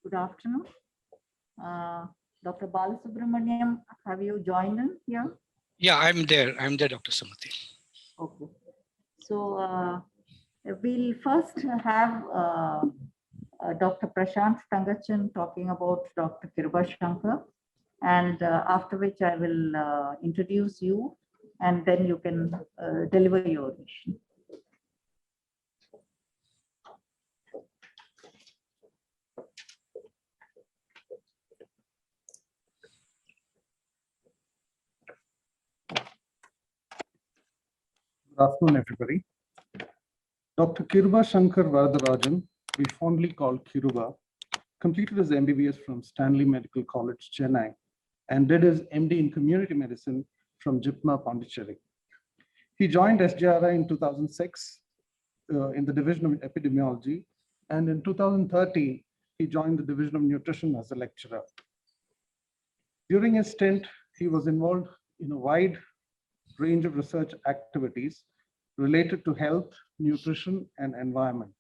Good afternoon. Dr. Balasubramanium, have you joined in here? Yeah, I'm there, Dr. Sumati. Okay. So we'll first have Dr. Prashant Tangachan talking about Dr. Kiruba Shankar, and after which I will introduce you, and then you can deliver your oration. Good afternoon, everybody. Dr. Kiruba Shankar Varadarajan, we fondly call Kiruba, completed his MBBS from Stanley Medical College, Chennai, and did his MD in Community Medicine from JIPMA, Pondicherry. He joined SJRI in 2006 in the Division of Epidemiology, and in 2013, he joined the Division of Nutrition as a lecturer. During his stint, he was involved in a wide range of research activities related to health, nutrition, and environment.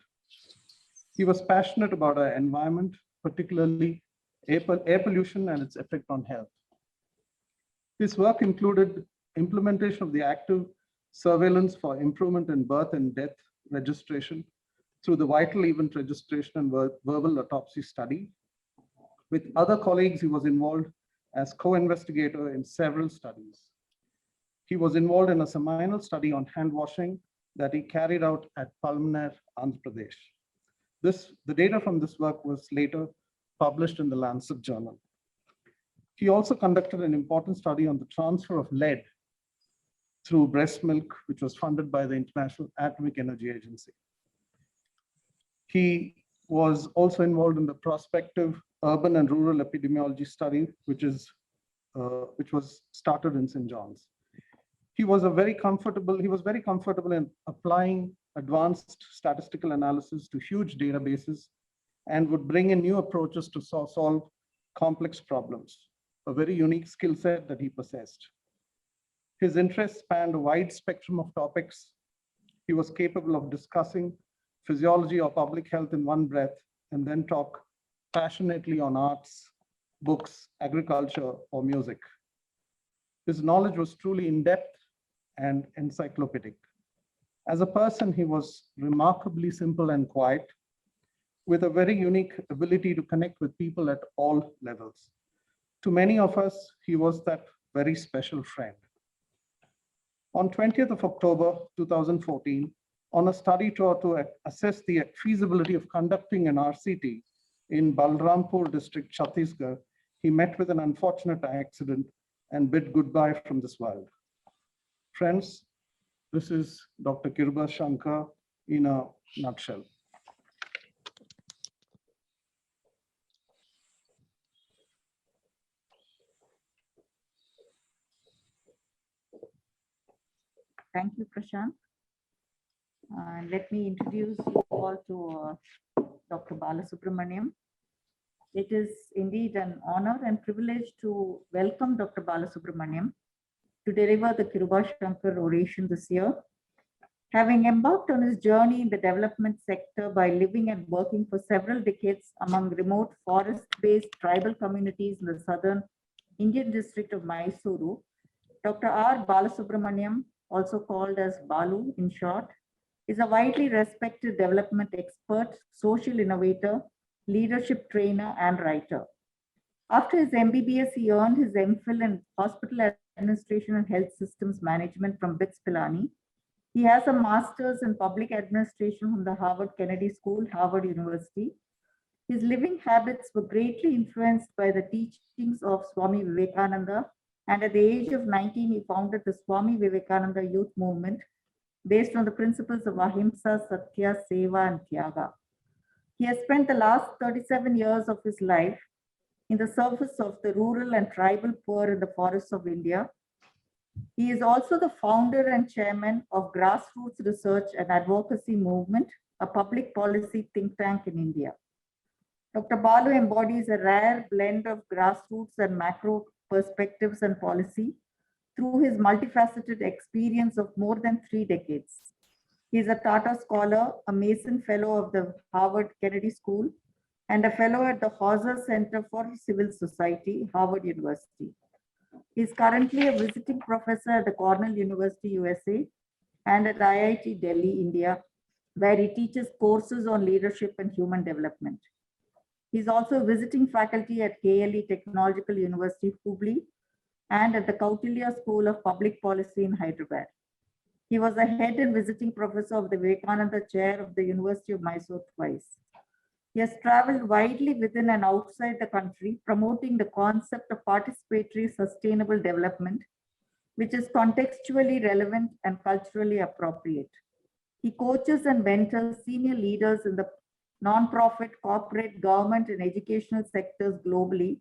He was passionate about our environment, particularly air pollution and its effect on health. His work included implementation of the active surveillance for improvement in birth and death registration through the vital event registration and verbal autopsy study. With other colleagues, he was involved as co-investigator in several studies. He was involved in a seminal study on hand washing that he carried out at Palmaner, Andhra Pradesh. The data from this work was later published in the Lancet Journal. He also conducted an important study on the transfer of lead through breast milk, which was funded by the International Atomic Energy Agency. He was also involved in the prospective urban and rural epidemiology study, which was started in St. John's. He was very comfortable in applying advanced statistical analysis to huge databases and would bring in new approaches to solve complex problems, a very unique skill set that he possessed. His interests spanned a wide spectrum of topics. He was capable of discussing physiology or public health in one breath and then talk passionately on arts, books, agriculture, or music. His knowledge was truly in-depth and encyclopedic. As a person, he was remarkably simple and quiet, with a very unique ability to connect with people at all levels. To many of us, he was that very special friend. On 20th of October 2014, on a study tour to assess the feasibility of conducting an RCT in Balrampur district, Chhattisgarh, he met with an unfortunate accident and bid goodbye from this world. Friends, this is Dr. Kiruba Shankar in a nutshell. Thank you, Prashant. Let me introduce you all to Dr. Balasubramaniam. It is indeed an honor and privilege to welcome Dr. Balasubramaniam to deliver the Kiruba Shankar Oration this year. Having embarked on his journey in the development sector by living and working for several decades among remote forest-based tribal communities in the southern Indian district of Mysuru, Dr. R. Balasubramaniam, also called as Balu in short, is a widely respected development expert, social innovator, leadership trainer, and writer. After his MBBS, he earned his MPhil in Hospital Administration and Health Systems Management from BITS Pilani. He has a master's in public administration from the Harvard Kennedy School, Harvard University. His living habits were greatly influenced by the teachings of Swami Vivekananda, and at the age of 19, he founded the Swami Vivekananda Youth Movement based on the principles of Ahimsa, Satya, Seva, and Tyaga. He has spent the last 37 years of his life in the service of the rural and tribal poor in the forests of India. He is also the founder and chairman of Grassroots Research and Advocacy Movement, a public policy think tank in India. Dr. Balu embodies a rare blend of grassroots and macro perspectives and policy through his multifaceted experience of more than 3 decades. He is a Tata Scholar, a Mason Fellow of the Harvard Kennedy School, and a fellow at the Hauser Center for Civil Society, Harvard University. He is currently a visiting professor at the Cornell University, USA, and at IIT Delhi, India, where he teaches courses on leadership and human development. He is also visiting faculty at KLE Technological University, Hubli, and at the Kautilya School of Public Policy in Hyderabad. He was a head and visiting professor of the Vivekananda Chair of the University of Mysore twice. He has traveled widely within and outside the country, promoting the concept of participatory sustainable development, which is contextually relevant and culturally appropriate. He coaches and mentors senior leaders in the nonprofit, corporate, government, and educational sectors globally,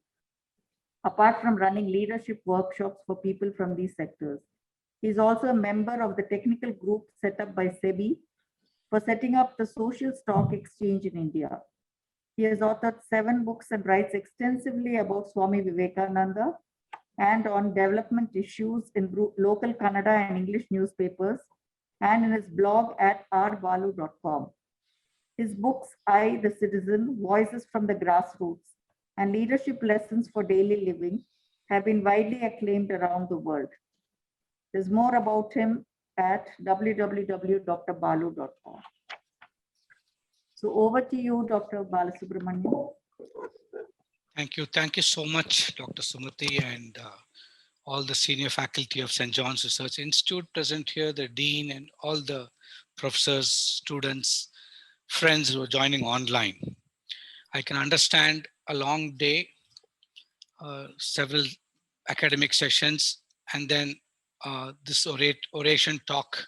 apart from running leadership workshops for people from these sectors. He is also a member of the technical group set up by SEBI for setting up the social stock exchange in India. He has authored 7 books and writes extensively about Swami Vivekananda and on development issues in local Kannada and English newspapers and in his blog at rbalu.com. His books, I, the Citizen, Voices from the Grassroots, and Leadership Lessons for Daily Living have been widely acclaimed around the world. There's more about him at www.drbalu.com. So over to you, Dr. Balasubramaniam. Thank you. Thank you so much, Dr. Sumati, and all the senior faculty of St. John's Research Institute present here, the dean and all the professors, students, friends who are joining online. I can understand a long day, several academic sessions, and then this oration talk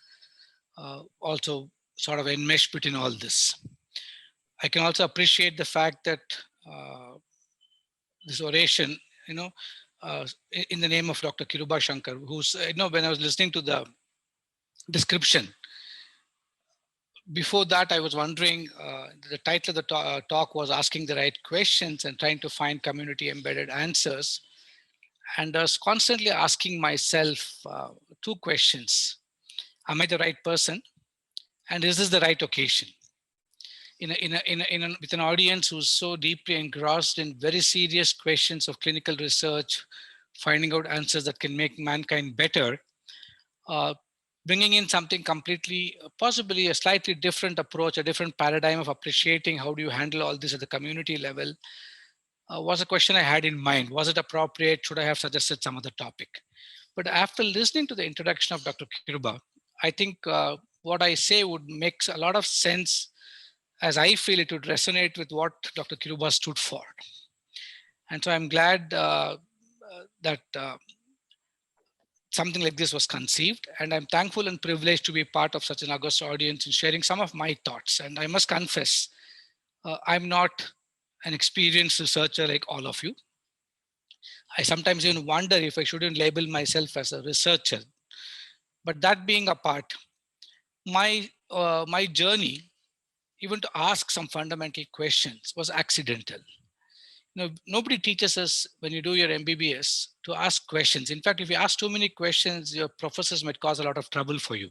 also sort of enmeshed between all this. I can also appreciate the fact that this oration, in the name of Dr. Kiruba Shankar, who's, when I was listening to the description, before that, I was wondering, the title of the talk was asking the right questions and trying to find community embedded answers. And I was constantly asking myself 2 questions. Am I the right person? And is this the right occasion? With an audience who's so deeply engrossed in very serious questions of clinical research, finding out answers that can make mankind better, bringing in something completely, possibly a slightly different approach, a different paradigm of appreciating how do you handle all this at the community level, was a question I had in mind. Was it appropriate? Should I have suggested some other topic? But after listening to the introduction of Dr. Kiruba, I think what I say would make a lot of sense, as I feel it would resonate with what Dr. Kiruba stood for. And so I'm glad that something like this was conceived, and I'm thankful and privileged to be part of such an august audience and sharing some of my thoughts. And I must confess, I'm not an experienced researcher like all of you. I sometimes even wonder if I shouldn't label myself as a researcher. But that being apart, my journey, even to ask some fundamental questions, was accidental. Nobody teaches us when you do your MBBS to ask questions. In fact, if you ask too many questions, your professors might cause a lot of trouble for you.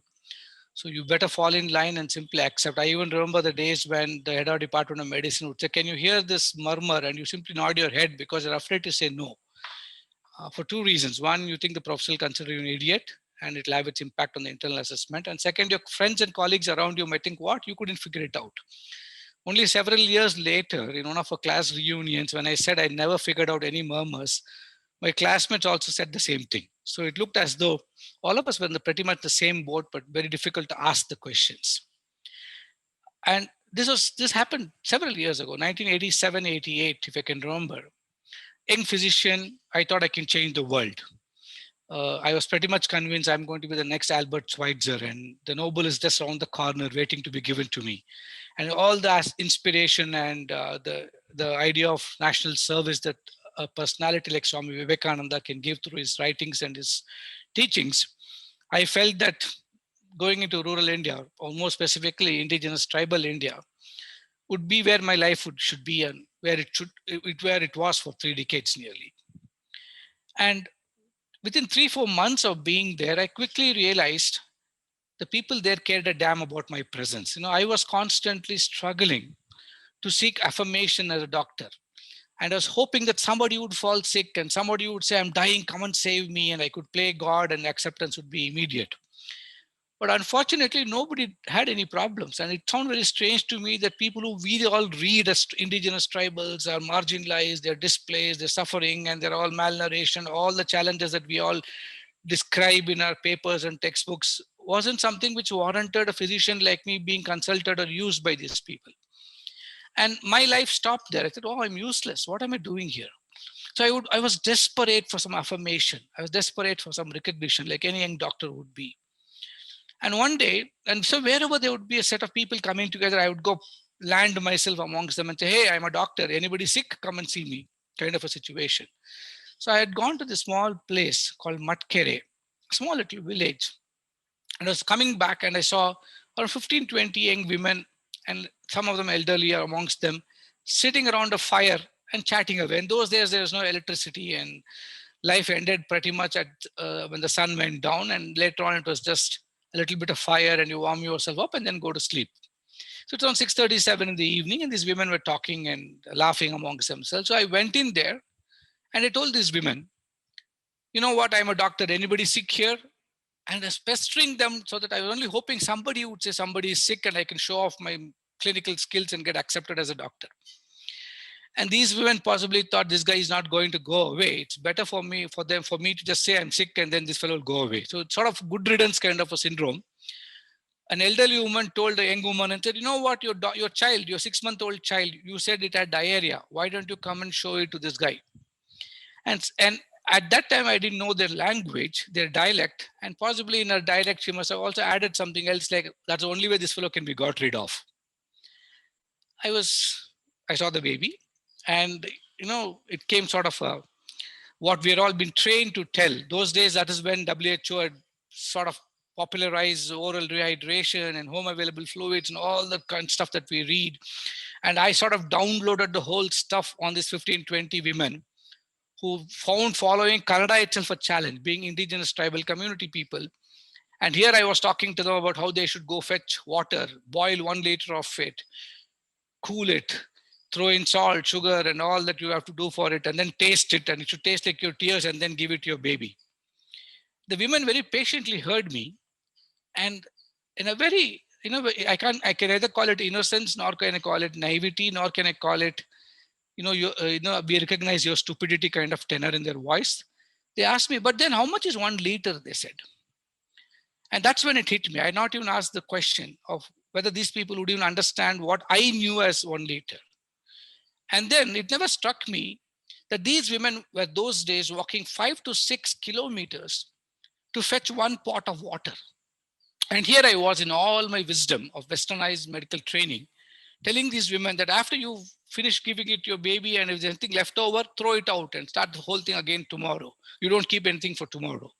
So you better fall in line and simply accept. I even remember the days when the head of department of medicine would say, can you hear this murmur? And you simply nod your head because you're afraid to say no. For 2 reasons. One, you think the professor will consider you an idiot and it'll have its impact on the internal assessment. And second, your friends and colleagues around you might think, what? You couldn't figure it out. Only several years later, in one of our class reunions, when I said I never figured out any murmurs, my classmates also said the same thing. So it looked as though all of us were in pretty much the same boat, but very difficult to ask the questions. And this happened several years ago, 1987, 88, if I can remember. Young physician, I thought I can change the world. I was pretty much convinced I'm going to be the next Albert Schweitzer, and the Nobel is just around the corner waiting to be given to me. And all that inspiration and the idea of national service that a personality like Swami Vivekananda can give through his writings and his teachings, I felt that going into rural India, or more specifically indigenous tribal India, would be where my life should be and where it was for 3 decades nearly. And within 3-4 months of being there, I quickly realized the people there cared a damn about my presence. I was constantly struggling to seek affirmation as a doctor. And I was hoping that somebody would fall sick and somebody would say, I'm dying, come and save me. And I could play God and acceptance would be immediate. But unfortunately, nobody had any problems. And it sounded very strange to me that people who we all read as indigenous tribals are marginalized, they're displaced, they're suffering, and they're all malnourished. All the challenges that we all describe in our papers and textbooks wasn't something which warranted a physician like me being consulted or used by these people. And my life stopped there. I said, oh, I'm useless. What am I doing here? So I was desperate for some affirmation. I was desperate for some recognition, like any young doctor would be. And one day, and so wherever there would be a set of people coming together, I would go land myself amongst them and say, hey, I'm a doctor. Anybody sick? Come and see me, kind of a situation. So I had gone to this small place called Matkere, a small little village. And I was coming back and I saw around 15, 20 young women, and some of them elderly are amongst them, sitting around a fire and chatting away. In those days, there was no electricity and life ended pretty much at when the sun went down. And later on, it was just a little bit of fire and you warm yourself up and then go to sleep. So it's around 6:37 in the evening and these women were talking and laughing amongst themselves. So I went in there and I told these women, you know what, I'm a doctor. Anybody sick here? And I was pestering them so that I was only hoping somebody would say somebody is sick and I can show off my clinical skills and get accepted as a doctor. And these women possibly thought this guy is not going to go away. It's better for me to just say I'm sick and then this fellow will go away. So it's sort of good riddance kind of a syndrome. An elderly woman told a young woman and said, you know what, your child, your 6-month-old child, you said it had diarrhea. Why don't you come and show it to this guy? And at that time, I didn't know their language, their dialect, and possibly in her dialect, she must have also added something else like, that's the only way this fellow can be got rid of. I saw the baby and, it came sort of what we're all been trained to tell. Those days, that is when WHO had sort of popularized oral rehydration and home available fluids and all the kind of stuff that we read. And I sort of downloaded the whole stuff on these 15, 20 women who found following Kannada itself a challenge, being indigenous tribal community people. And here I was talking to them about how they should go fetch water, boil 1 liter of it, cool it, throw in salt, sugar, and all that you have to do for it, and then taste it, and it should taste like your tears, and then give it to your baby. The women very patiently heard me, and in a very, I can either call it innocence, nor can I call it naivety, nor can I call it, we recognize your stupidity kind of tenor in their voice. They asked me, but then how much is 1 liter, they said. And that's when it hit me. I not even asked the question of whether these people would even understand what I knew as 1 liter. And then it never struck me that these women were those days walking 5 to 6 kilometers to fetch 1 pot of water. And here I was in all my wisdom of westernized medical training, telling these women that after you finish giving it to your baby and if there's anything left over, throw it out and start the whole thing again tomorrow. You don't keep anything for tomorrow.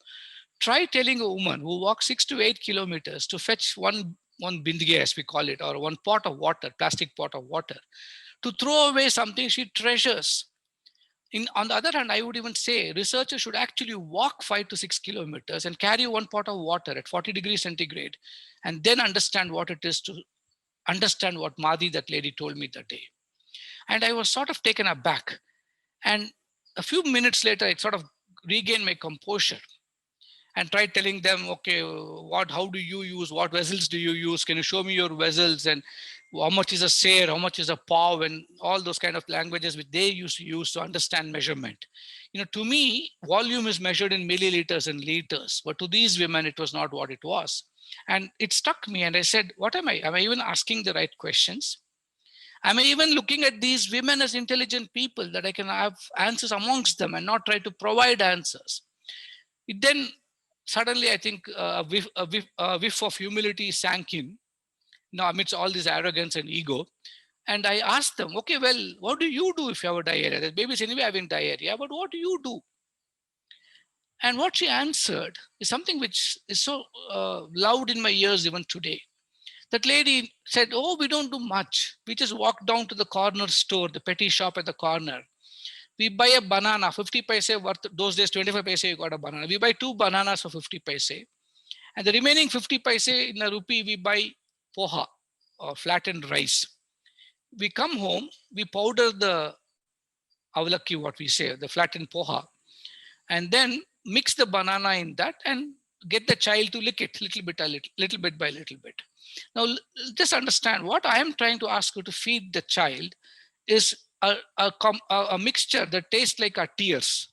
Try telling a woman who walks 6 to 8 kilometers to fetch one bindige, as we call it, or 1 pot of water, plastic pot of water, to throw away something she treasures. On the other hand, I would even say researchers should actually walk 5 to 6 kilometers and carry 1 pot of water at 40 degrees centigrade and then understand what it is to understand what Madhi, that lady, told me that day. And I was sort of taken aback. And a few minutes later, I sort of regained my composure and tried telling them, okay, how do you use, what vessels do you use? Can you show me your vessels? And how much is a seer, how much is a pav, and all those kind of languages which they used to use to understand measurement. To me, volume is measured in milliliters and liters, but to these women, it was not what it was. And it struck me and I said, what am I? Am I even asking the right questions? Am I even looking at these women as intelligent people that I can have answers amongst them and not try to provide answers? It then suddenly, I think a whiff of humility sank in, amidst all this arrogance and ego. And I asked them, okay, well, what do you do if you have a diarrhea? The baby's anyway having diarrhea, but what do you do? And what she answered is something which is so loud in my ears even today. That lady said, oh, we don't do much. We just walk down to the corner store, the petty shop at the corner. We buy a banana, 50 paise worth, those days 25 paise you got a banana. We buy 2 bananas for 50 paise. And the remaining 50 paise in a rupee, we buy poha or flattened rice. we come home, we powder the avalakki, what we say, the flattened poha, and then mix the banana in that and get the child to lick it little bit, little bit by little bit. Now, just understand what I am trying to ask you to feed the child is a mixture that tastes like our tears.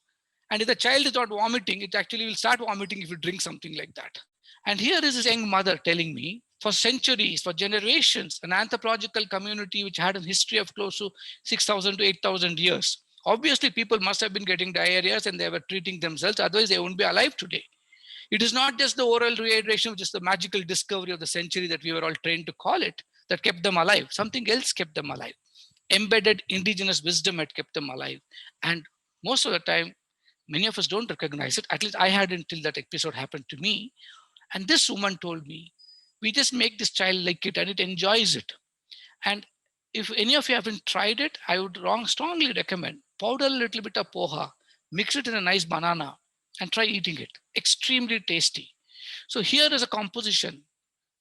And if the child is not vomiting, it actually will start vomiting if you drink something like that. And here is this young mother telling me, for centuries, for generations, an anthropological community which had a history of close to 6,000 to 8,000 years. Obviously, people must have been getting diarrheas and they were treating themselves, otherwise they wouldn't be alive today. It is not just the oral rehydration, which is the magical discovery of the century that we were all trained to call it, that kept them alive. Something else kept them alive. Embedded indigenous wisdom had kept them alive. And most of the time, many of us don't recognize it. At least I hadn't until that episode happened to me. And this woman told me, we just make this child like it and it enjoys it. And if any of you haven't tried it, I would strongly recommend powder a little bit of poha, mix it in a nice banana and try eating it. Extremely tasty. So here is a composition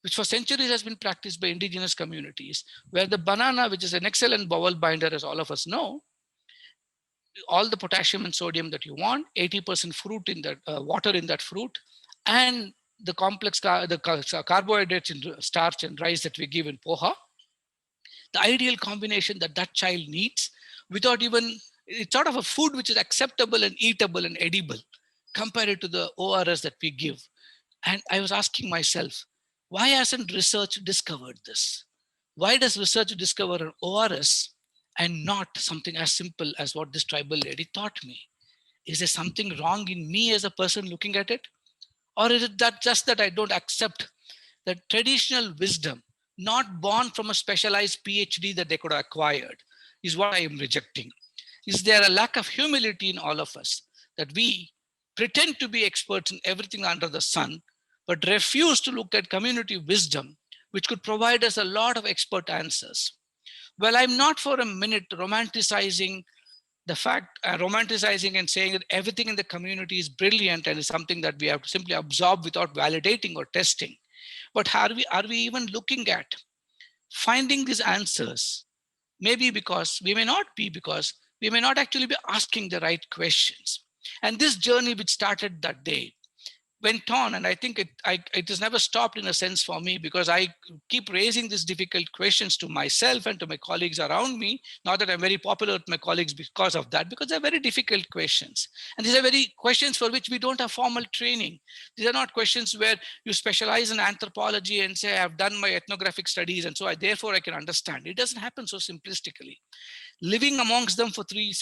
which for centuries has been practiced by indigenous communities, where the banana, which is an excellent bowel binder, as all of us know, all the potassium and sodium that you want, 80% fruit in that water in that fruit, and the complex carbohydrates in starch and rice that we give in poha, the ideal combination that that child needs without even, it's sort of a food which is acceptable and eatable and edible compared to the ORS that we give. And I was asking myself, why hasn't research discovered this? Why does research discover an ORS and not something as simple as what this tribal lady taught me? Is there something wrong in me as a person looking at it? Or is it that just that I don't accept the traditional wisdom, not born from a specialized PhD that they could have acquired, is what I am rejecting? Is there a lack of humility in all of us that we pretend to be experts in everything under the sun, but refuse to look at community wisdom, which could provide us a lot of expert answers? Well, I'm not for a minute romanticizing the fact, romanticizing and saying that everything in the community is brilliant and is something that we have to simply absorb without validating or testing. But are we even looking at finding these answers? Maybe because we may not be, because we may not actually be asking the right questions. And this journey, which started that day, went on, and I think it has never stopped in a sense for me, because I keep raising these difficult questions to myself and to my colleagues around me. Not that I'm very popular with my colleagues because of that, because they're very difficult questions. And these are very questions for which we don't have formal training. These are not questions where you specialize in anthropology and say, I've done my ethnographic studies, and so therefore I can understand. It doesn't happen so simplistically. Living amongst them for three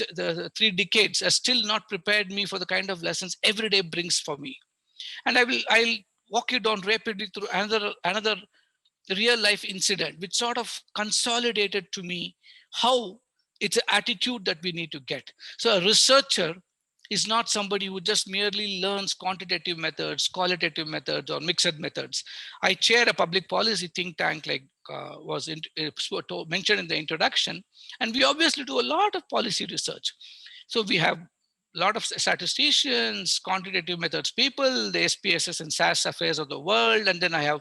decades has still not prepared me for the kind of lessons every day brings for me. And I'll walk you down rapidly through another real life incident, which sort of consolidated to me how it's an attitude that we need to get. So a researcher is not somebody who just merely learns quantitative methods, qualitative methods, or mixed methods. I chair a public policy think tank, like was mentioned in the introduction, and we obviously do a lot of policy research. So we have a lot of statisticians, quantitative methods people, the SPSS and SAS affairs of the world. And then I have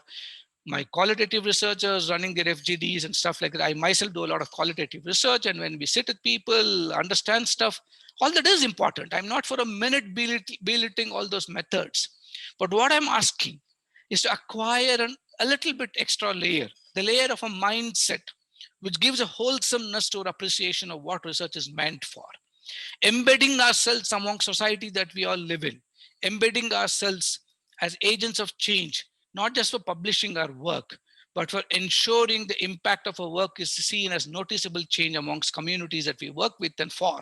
my qualitative researchers running their FGDs and stuff like that. I myself do a lot of qualitative research. And when we sit with people, understand stuff, all that is important. I'm not for a minute belittling all those methods. But what I'm asking is to acquire a little bit extra layer, the layer of a mindset, which gives a wholesomeness to our appreciation of what research is meant for. Embedding ourselves among society that we all live in, embedding ourselves as agents of change, not just for publishing our work, but for ensuring the impact of our work is seen as noticeable change amongst communities that we work with and for,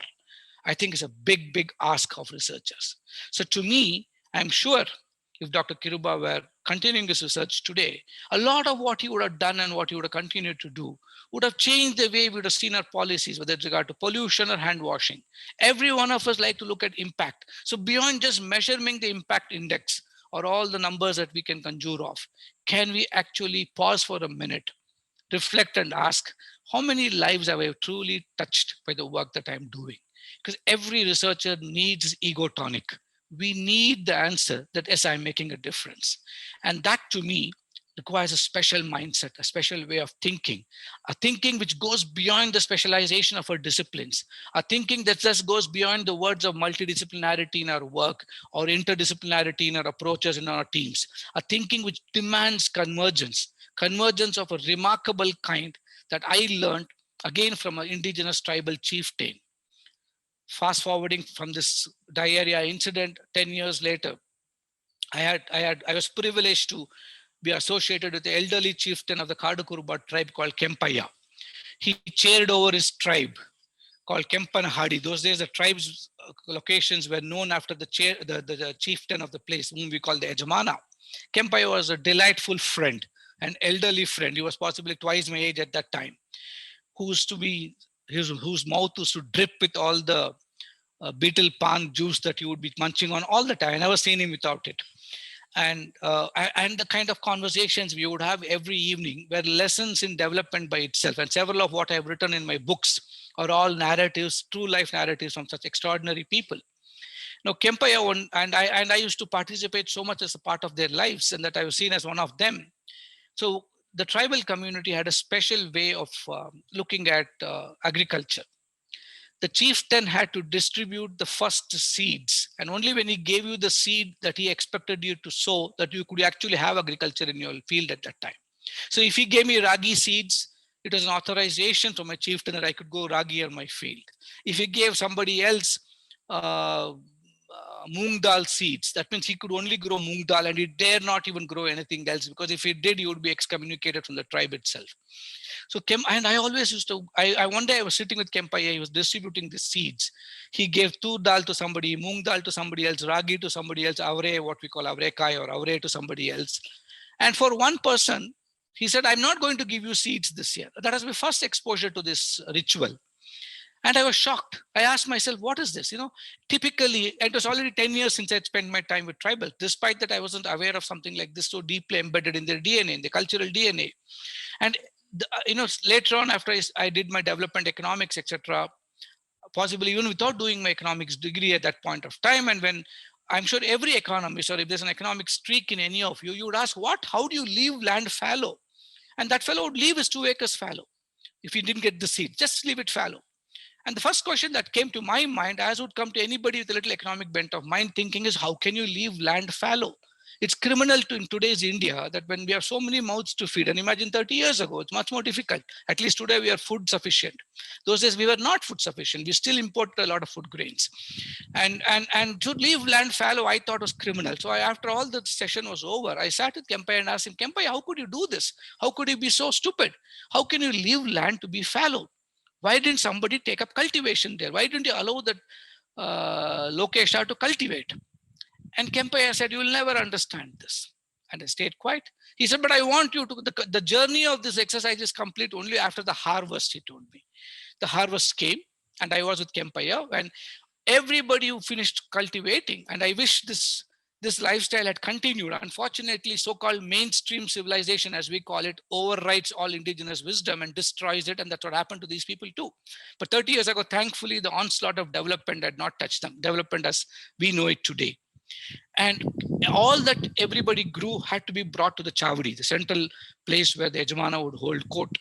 I think is a big, big ask of researchers. So to me, I'm sure if Dr. Kiruba were continuing his research today, a lot of what he would have done and what he would have continued to do would have changed the way we would have seen our policies, whether it's regard to pollution or hand washing. Every one of us like to look at impact. So beyond just measuring the impact index or all the numbers that we can conjure off, can we actually pause for a minute, reflect and ask, how many lives have I truly touched by the work that I'm doing? Because every researcher needs ego tonic. We need the answer that, yes, I'm making a difference. And that to me requires a special mindset, a special way of thinking, a thinking which goes beyond the specialization of our disciplines, a thinking that just goes beyond the words of multidisciplinarity in our work or interdisciplinarity in our approaches in our teams, a thinking which demands convergence of a remarkable kind that I learned again from an indigenous tribal chieftain. Fast forwarding from this diarrhea incident 10 years later, I was privileged to be associated with the elderly chieftain of the Kadukurba tribe called Kempaya. He chaired over his tribe called Kempanahadi. Those days, the tribe's locations were known after the chieftain of the place, whom we call the Ejamana. Kempaya was a delightful friend, an elderly friend. He was possibly twice my age at that time, whose mouth used to drip with all the beetle pan juice that you would be munching on all the time. I never seen him without it. And the kind of conversations we would have every evening were lessons in development by itself. And several of what I've written in my books are all narratives, true life narratives from such extraordinary people. Now, Kempaya, and I used to participate so much as a part of their lives, and that I was seen as one of them. So the tribal community had a special way of looking at agriculture. The chieftain had to distribute the first seeds, and only when he gave you the seed that he expected you to sow, that you could actually have agriculture in your field at that time. So if he gave me ragi seeds, it was an authorization from my chieftain that I could go ragi on my field. If he gave somebody else moong dal seeds, that means he could only grow moong dal, and he dare not even grow anything else, because if he did, he would be excommunicated from the tribe itself. So and I always used to, one day I was sitting with Kempaya, he was distributing the seeds. He gave tur dal to somebody, moong dal to somebody else, ragi to somebody else, avre, what we call avrekai or avre to somebody else. And for one person, he said, I'm not going to give you seeds this year. That was my first exposure to this ritual. And I was shocked. I asked myself, what is this? Typically, it was already 10 years since I'd spent my time with tribal. Despite that, I wasn't aware of something like this so deeply embedded in their DNA, in the cultural DNA. And later on, after I did my development economics, etc., possibly even without doing my economics degree at that point of time, and when I'm sure every economist, or if there's an economic streak in any of you, you would ask, how do you leave land fallow? And that fellow would leave his 2 acres fallow if he didn't get the seed. Just leave it fallow. And the first question that came to my mind, as would come to anybody with a little economic bent of mind thinking, is how can you leave land fallow? It's criminal in today's India that when we have so many mouths to feed, and imagine 30 years ago, it's much more difficult. At least today we are food sufficient. Those days we were not food sufficient. We still import a lot of food grains. And to leave land fallow, I thought was criminal. So after all the session was over, I sat with Kempaya and asked him, Kempaya, how could you do this? How could you be so stupid? How can you leave land to be fallow? Why didn't somebody take up cultivation there? Why didn't you allow that Lokesha to cultivate? And Kempaya said, you will never understand this. And I stayed quiet. He said, but I want you to, the journey of this exercise is complete only after the harvest, he told me. The harvest came, and I was with Kempaya, and everybody who finished cultivating, and I wish this lifestyle had continued. Unfortunately, so-called mainstream civilization, as we call it, overrides all indigenous wisdom and destroys it. And that's what happened to these people too. But 30 years ago, thankfully, the onslaught of development had not touched them. Development as we know it today. And all that everybody grew had to be brought to the Chavadi, the central place where the Ejamana would hold court.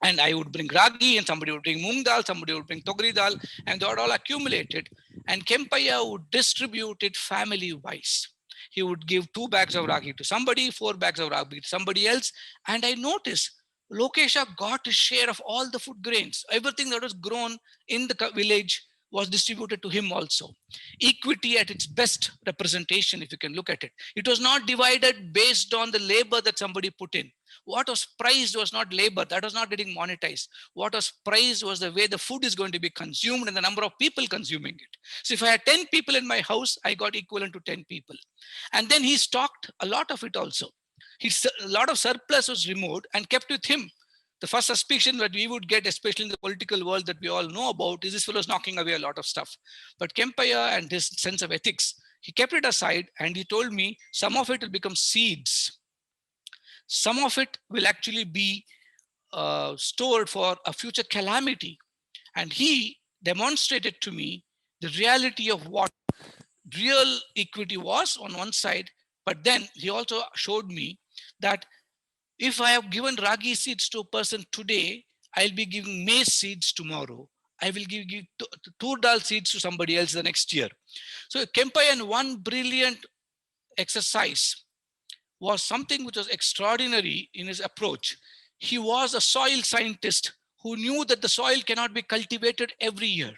And I would bring ragi, and somebody would bring moong dal, somebody would bring togri dal, and they were all accumulated. And Kempaya would distribute it family-wise. He would give 2 bags of ragi to somebody, 4 bags of ragi to somebody else. And I noticed Lokesha got his share of all the food grains. Everything that was grown in the village was distributed to him also. Equity at its best representation, if you can look at it. It was not divided based on the labor that somebody put in. What was prized was not labor, that was not getting monetized. What was prized was the way the food is going to be consumed and the number of people consuming it. So if I had 10 people in my house, I got equivalent to 10 people. And then he stocked a lot of it also. A lot of surplus was removed and kept with him. The first suspicion that we would get, especially in the political world that we all know about, is this fellow is knocking away a lot of stuff. But Kempaya and his sense of ethics, he kept it aside and he told me some of it will become seeds. Some of it will actually be stored for a future calamity. And he demonstrated to me the reality of what real equity was on one side, but then he also showed me that if I have given ragi seeds to a person today, I'll be giving maize seeds tomorrow. I will give tur dal seeds to somebody else the next year. So Kempayan, one brilliant exercise was something which was extraordinary in his approach. He was a soil scientist who knew that the soil cannot be cultivated every year.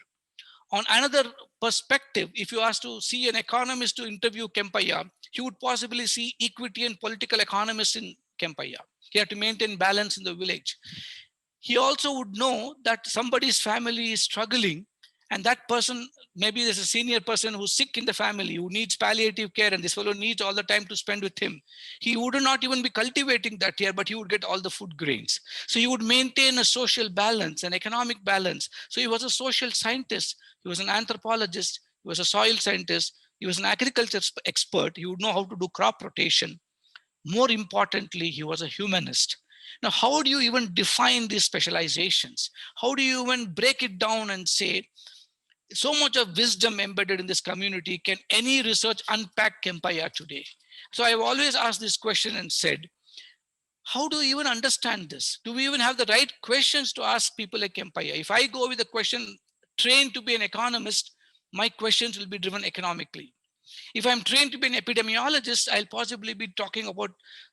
On another perspective, if you ask to see an economist to interview Kempaiah, he would possibly see equity and political economists in Kempaiah. He had to maintain balance in the village. He also would know that somebody's family is struggling, and that person, maybe there's a senior person who's sick in the family, who needs palliative care, and this fellow needs all the time to spend with him. He would not even be cultivating that year, but he would get all the food grains. So he would maintain a social balance, an economic balance. So he was a social scientist, he was an anthropologist, he was a soil scientist, he was an agriculture expert, he would know how to do crop rotation. More importantly, he was a humanist. Now, how do you even define these specializations? How do you even break it down and say, so much of wisdom embedded in this community, can any research unpack Kempaiah today? So I've always asked this question and said, how do we even understand this? Do we even have the right questions to ask people like Kempaiah? If I go with a question, trained to be an economist, my questions will be driven economically. If I'm trained to be an epidemiologist, I'll possibly be talking about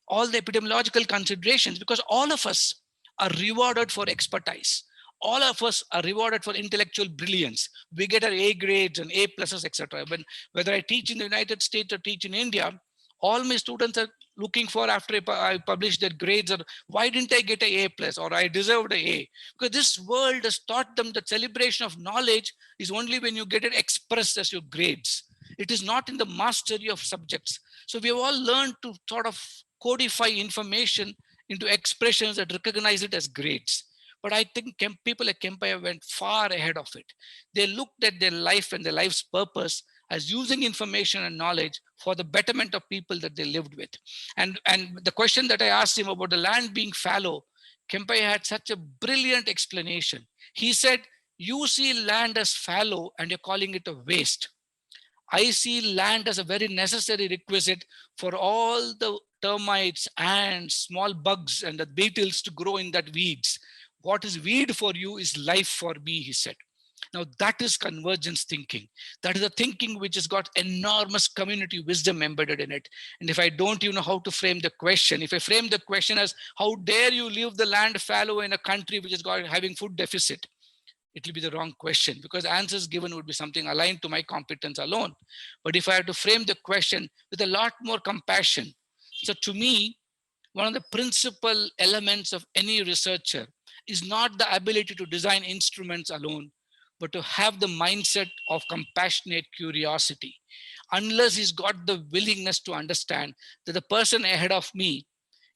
all the epidemiological considerations, because all of us are rewarded for expertise. All of us are rewarded for intellectual brilliance. We get our A grades and A pluses, etc. Whether I teach in the United States or teach in India, all my students are looking for, after I publish their grades, or why didn't I get an A plus, or I deserved an A? Because this world has taught them that celebration of knowledge is only when you get it expressed as your grades. It is not in the mastery of subjects. So we have all learned to sort of codify information into expressions that recognize it as grades. But I think people at Kempaiah went far ahead of it. They looked at their life and their life's purpose as using information and knowledge for the betterment of people that they lived with. And the question that I asked him about the land being fallow, Kempaiah had such a brilliant explanation. He said, you see land as fallow and you're calling it a waste. I see land as a very necessary requisite for all the termites, ants, small bugs, and the beetles to grow in that weeds. What is weed for you is life for me, he said. Now that is convergence thinking. That is a thinking which has got enormous community wisdom embedded in it. And if I don't even know how to frame the question, if I frame the question as, how dare you leave the land fallow in a country which is having food deficit? It will be the wrong question, because the answers given would be something aligned to my competence alone. But if I have to frame the question with a lot more compassion, so to me, one of the principal elements of any researcher is not the ability to design instruments alone, but to have the mindset of compassionate curiosity. Unless he's got the willingness to understand that the person ahead of me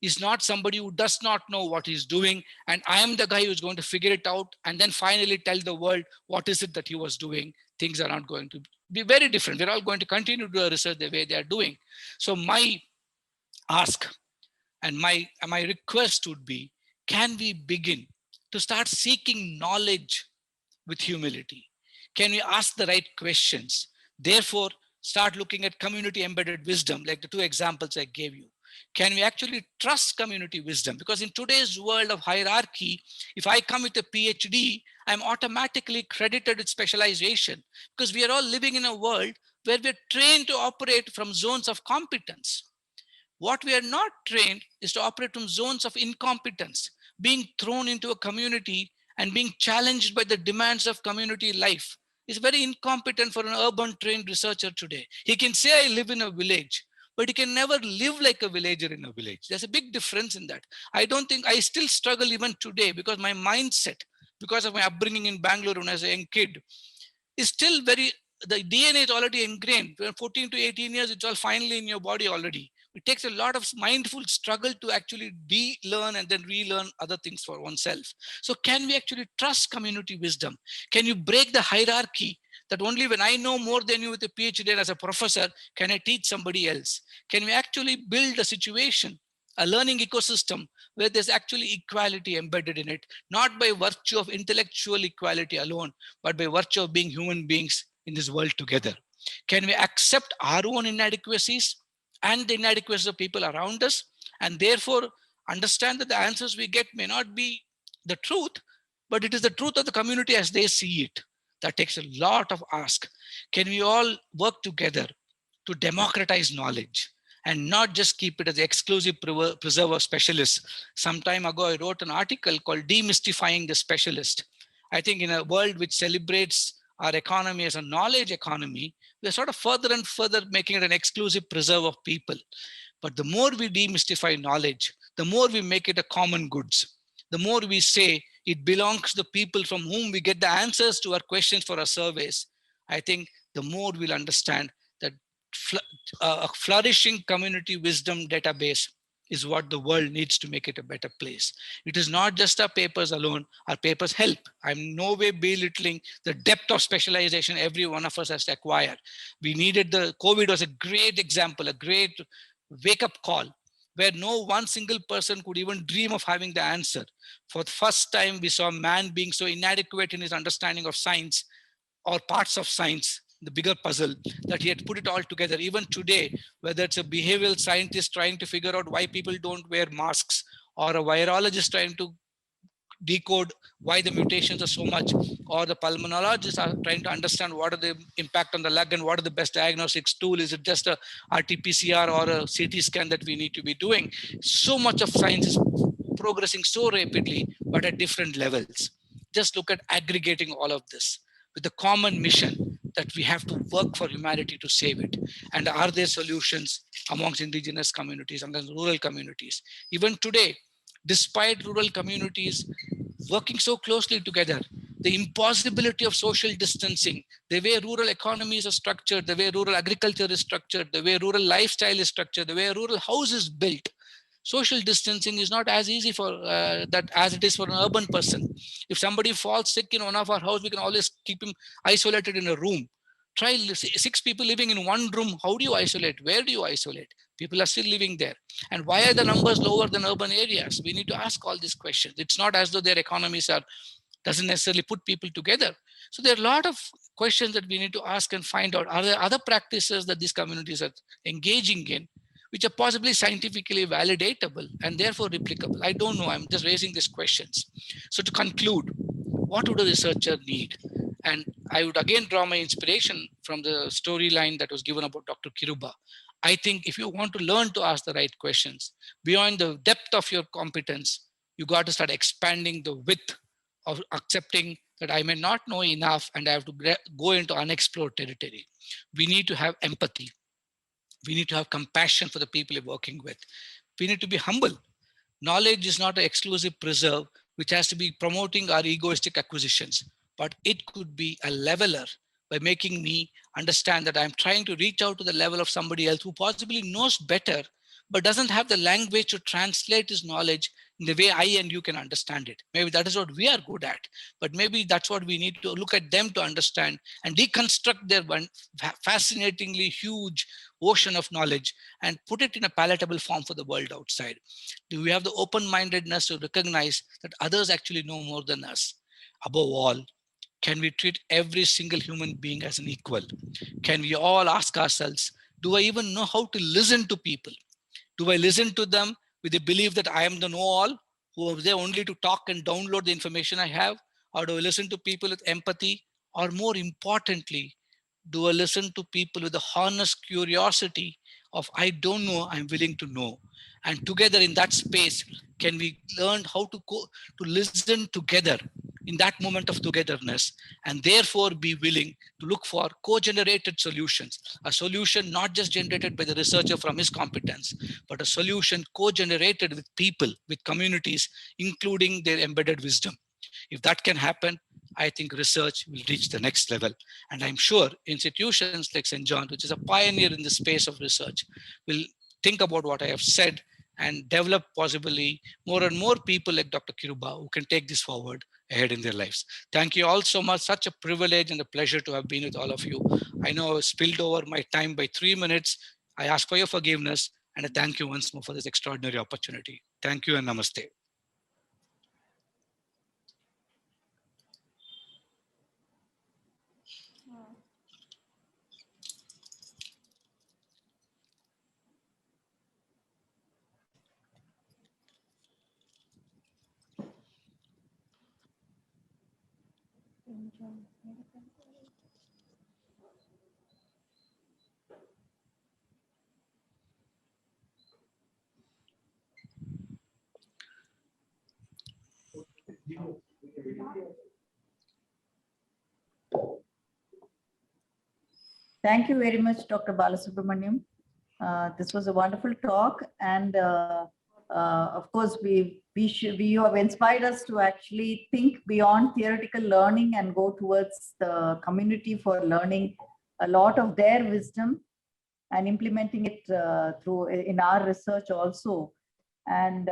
is not somebody who does not know what he's doing, and I am the guy who's going to figure it out and then finally tell the world what is it that he was doing, things are not going to be very different. We're all going to continue to do research the way they are doing. So my ask and my request would be, can we begin to start seeking knowledge with humility? Can we ask the right questions? Therefore, start looking at community embedded wisdom, like the two examples I gave you. Can we actually trust community wisdom? Because in today's world of hierarchy, if I come with a PhD, I'm automatically credited with specialization, because we are all living in a world where we're trained to operate from zones of competence. What we are not trained is to operate from zones of incompetence, being thrown into a community and being challenged by the demands of community life is very incompetent for an urban trained researcher today. He can say, I live in a village, but he can never live like a villager in a village. There's a big difference in that. I don't think, I still struggle even today, because my mindset, because of my upbringing in Bangalore when I was a young kid, is still very, the DNA is already ingrained. When 14 to 18 years, it's all finally in your body already. It takes a lot of mindful struggle to actually de-learn and then relearn other things for oneself. So can we actually trust community wisdom? Can you break the hierarchy that only when I know more than you with a PhD and as a professor, can I teach somebody else? Can we actually build a situation, a learning ecosystem where there's actually equality embedded in it, not by virtue of intellectual equality alone, but by virtue of being human beings in this world together? Can we accept our own inadequacies and the inadequacies of people around us, and therefore understand that the answers we get may not be the truth, but it is the truth of the community as they see it. That takes a lot of ask. Can we all work together to democratize knowledge and not just keep it as the exclusive preserve of specialists? Some time ago, I wrote an article called Demystifying the Specialist. I think in a world which celebrates our economy as a knowledge economy, we're sort of further and further making it an exclusive preserve of people. But the more we demystify knowledge, the more we make it a common goods. The more we say it belongs to the people from whom we get the answers to our questions for our surveys, I think the more we'll understand that a flourishing community wisdom database is what the world needs to make it a better place. It is not just our papers alone. Our papers help. I'm no way belittling the depth of specialization every one of us has to acquire. We needed COVID was a great example, a great wake-up call, where no one single person could even dream of having the answer. For the first time, we saw man being so inadequate in his understanding of science or parts of science, the bigger puzzle, that he had put it all together. Even today, whether it's a behavioral scientist trying to figure out why people don't wear masks, or a virologist trying to decode why the mutations are so much, or the pulmonologists are trying to understand what are the impact on the lung and what are the best diagnostics tool. Is it just a RT-PCR or a CT scan that we need to be doing? So much of science is progressing so rapidly, but at different levels. Just look at aggregating all of this with the common mission that we have to work for humanity to save it. And are there solutions amongst indigenous communities, amongst rural communities? Even today, despite rural communities working so closely together, the impossibility of social distancing, the way rural economies are structured, the way rural agriculture is structured, the way rural lifestyle is structured, the way a rural house is built, social distancing is not as easy for that as it is for an urban person. If somebody falls sick in one of our house, we can always keep him isolated in a room. Try 6 people living in one room. How do you isolate? Where do you isolate? People are still living there. And why are the numbers lower than urban areas? We need to ask all these questions. It's not as though their economies are doesn't necessarily put people together. So there are a lot of questions that we need to ask and find out. Are there other practices that these communities are engaging in, which are possibly scientifically validatable and therefore replicable? I don't know. I'm just raising these questions. So to conclude, what would a researcher need? And I would again draw my inspiration from the storyline that was given about Dr. Kiruba. I think if you want to learn to ask the right questions, beyond the depth of your competence, you got to start expanding the width of accepting that I may not know enough and I have to go into unexplored territory. We need to have empathy. We need to have compassion for the people you're working with. We need to be humble. Knowledge is not an exclusive preserve which has to be promoting our egoistic acquisitions, but it could be a leveler by making me understand that I'm trying to reach out to the level of somebody else who possibly knows better, but doesn't have the language to translate his knowledge in the way I and you can understand it. Maybe that is what we are good at, but maybe that's what we need to look at them to understand and deconstruct their fascinatingly huge ocean of knowledge and put it in a palatable form for the world outside. Do we have the open-mindedness to recognize that others actually know more than us? Above all, can we treat every single human being as an equal? Can we all ask ourselves, do I even know how to listen to people? Do I listen to them with the belief that I am the know-all, who are there only to talk and download the information I have? Or do I listen to people with empathy? Or more importantly, do I listen to people with a honest curiosity of I don't know, I'm willing to know? And together in that space, can we learn how to listen together in that moment of togetherness, and therefore be willing to look for co-generated solutions, a solution not just generated by the researcher from his competence, but a solution co-generated with people, with communities, including their embedded wisdom. If that can happen, I think research will reach the next level. And I'm sure institutions like St. John, which is a pioneer in the space of research, will think about what I have said and develop possibly more and more people like Dr. Kiruba who can take this forward ahead in their lives. Thank you all so much. Such a privilege and a pleasure to have been with all of you. I know I spilled over my time by 3 minutes. I ask for your forgiveness and I thank you once more for this extraordinary opportunity. Thank you and namaste. Thank you very much, Dr. Balasubramaniam. This was a wonderful talk, and of course, you have inspired us to actually think beyond theoretical learning and go towards the community for learning a lot of their wisdom and implementing it through in our research also. And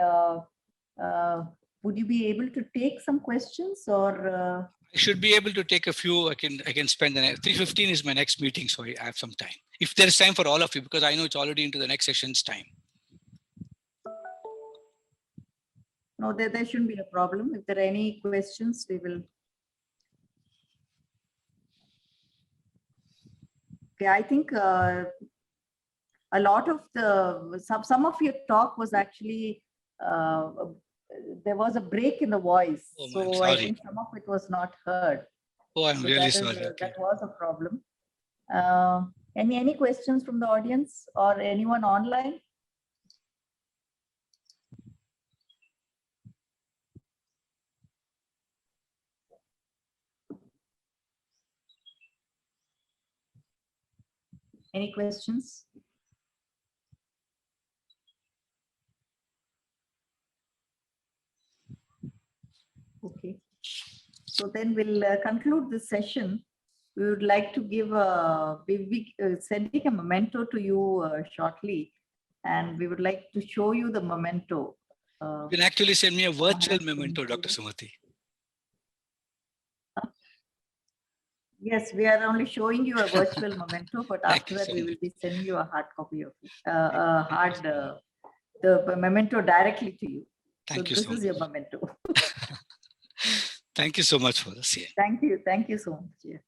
would you be able to take some questions, or? I should be able to take a few. I can spend the next 3:15 is my next meeting, so I have some time. If there is time for all of you, because I know it's already into the next session's time. No, there shouldn't be a problem. If there are any questions, we will. Okay, I think a lot of some of your talk was actually there was a break in the voice, Oh, so I think some of it was not heard. Oh, I'm So really sorry. That was a problem. Any questions from the audience or anyone online? Any questions? Okay. So then we'll conclude this session. We would like to give sending a memento to you shortly, and we would like to show you the memento. You can actually send me a virtual memento, Dr. Sumati. Yes, we are only showing you a virtual memento, but after that we will be sending you a hard copy of it, the memento directly to you. Thank you this so is much. Your memento. Thank you so much for this. Yeah. Thank you so much. Yeah.